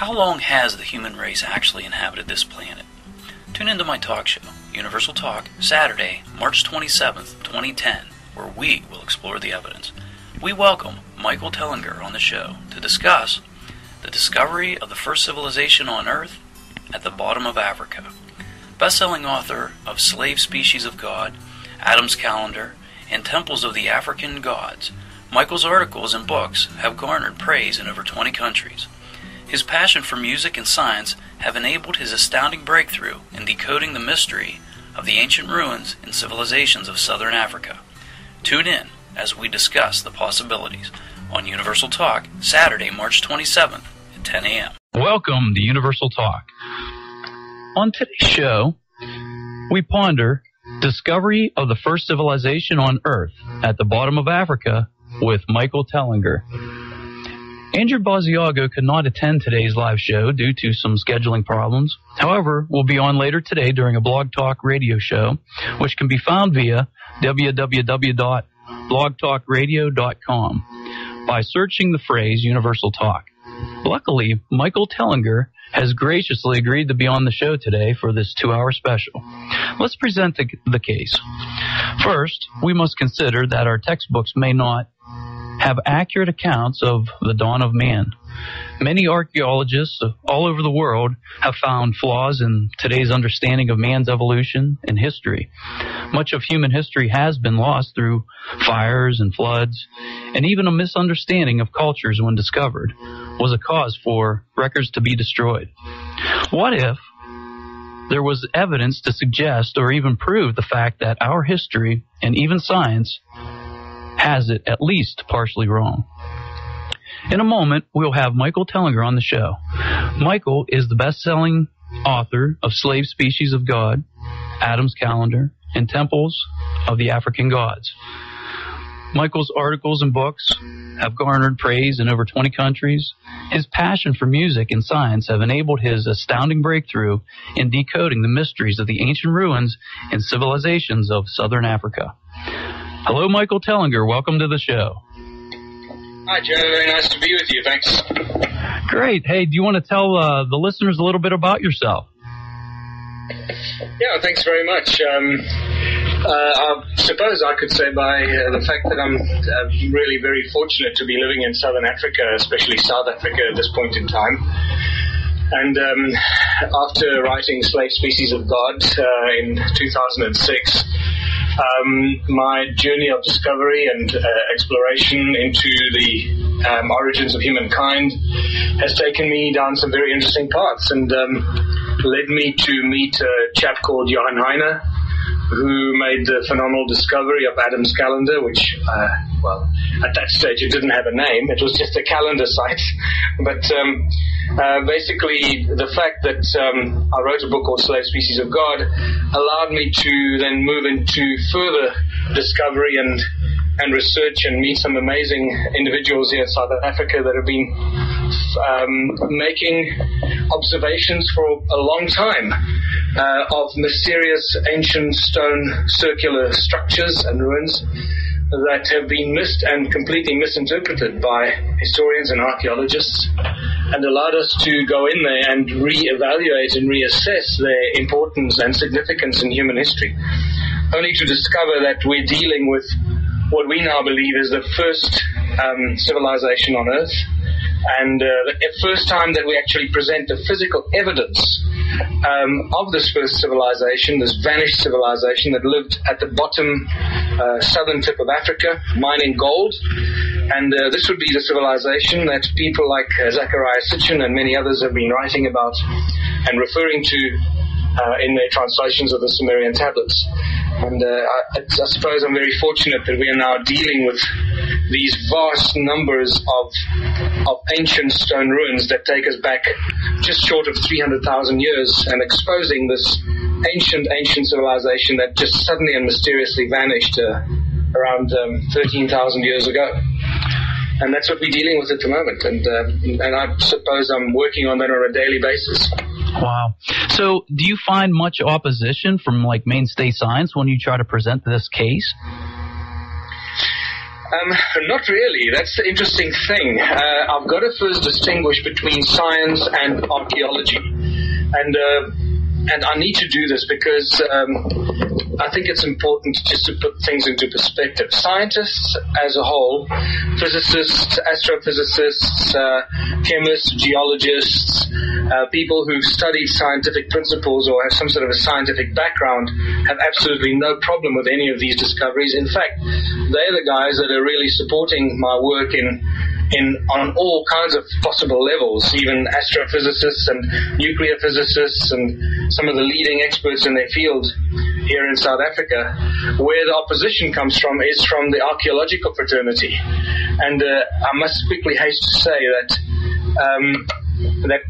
How long has the human race actually inhabited this planet? Tune into my talk show, Universal Talk, Saturday, March 27th, 2010, where we will explore the evidence. We welcome Michael Tellinger on the show to discuss the discovery of the first civilization on Earth at the bottom of Africa. Best-selling author of Slave Species of God, Adam's Calendar, and Temples of the African Gods, Michael's articles and books have garnered praise in over 20 countries. His passion for music and science have enabled his astounding breakthrough in decoding the mystery of the ancient ruins and civilizations of southern Africa. Tune in as we discuss the possibilities on Universal Talk, Saturday, March 27th at 10 a.m. Welcome to Universal Talk. On today's show, we ponder discovery of the first civilization on Earth at the bottom of Africa with Michael Tellinger. Andrew Basiago could not attend today's live show due to some scheduling problems. However, we'll be on later today during a Blog Talk radio show, which can be found via www.blogtalkradio.com by searching the phrase Universal Talk. Luckily, Michael Tellinger has graciously agreed to be on the show today for this 2-hour special. Let's present the case. First, we must consider that our textbooks may not have accurate accounts of the dawn of man. Many archaeologists all over the world have found flaws in today's understanding of man's evolution and history. Much of human history has been lost through fires and floods, and even a misunderstanding of cultures when discovered was a cause for records to be destroyed. What if there was evidence to suggest or even prove the fact that our history and even science has it at least partially wrong? In a moment, we'll have Michael Tellinger on the show. Michael is the best-selling author of Slave Species of God, Adam's Calendar, and Temples of the African Gods. Michael's articles and books have garnered praise in over 20 countries. His passion for music and science have enabled his astounding breakthrough in decoding the mysteries of the ancient ruins and civilizations of southern Africa. Hello, Michael Tellinger. Welcome to the show. Hi, Joe. Very nice to be with you. Thanks. Great. Hey, do you want to tell the listeners a little bit about yourself? Yeah, thanks very much. I suppose I could say by the fact that I'm really very fortunate to be living in southern Africa, especially South Africa at this point in time. And after writing Slave Species of God in 2006, my journey of discovery and exploration into the origins of humankind has taken me down some very interesting paths and led me to meet a chap called Johann Heine, who made the phenomenal discovery of Adam's Calendar, which, at that stage it didn't have a name. It was just a calendar site. But basically, the fact that I wrote a book called Slave Species of God allowed me to then move into further discovery and research and meet some amazing individuals here in South Africa that have been making observations for a long time of mysterious ancient stone circular structures and ruins that have been missed and completely misinterpreted by historians and archaeologists, and allowed us to go in there and reevaluate and reassess their importance and significance in human history, only to discover that we're dealing with what we now believe is the first civilization on Earth, and the first time that we actually present the physical evidence of this first civilization, this vanished civilization that lived at the bottom southern tip of Africa, mining gold. And this would be the civilization that people like Zechariah Sitchin and many others have been writing about and referring to in their translations of the Sumerian tablets. And I suppose I'm very fortunate that we are now dealing with these vast numbers of ancient stone ruins that take us back just short of 300,000 years and exposing this ancient civilization that just suddenly and mysteriously vanished around 13,000 years ago. And that's what we're dealing with at the moment. And I suppose I'm working on that on a daily basis. Wow. So do you find much opposition from like mainstay science when you try to present this case? Not really. That's the interesting thing. I've got to first distinguish between science and archaeology. And I need to do this because I think it's important just to put things into perspective. Scientists as a whole, physicists, astrophysicists, chemists, geologists, people who've studied scientific principles or have some sort of a scientific background have absolutely no problem with any of these discoveries. In fact, they're the guys that are really supporting my work on all kinds of possible levels, even astrophysicists and nuclear physicists and some of the leading experts in their field here in South Africa. Where the opposition comes from is from the archaeological fraternity. And I must quickly haste to say that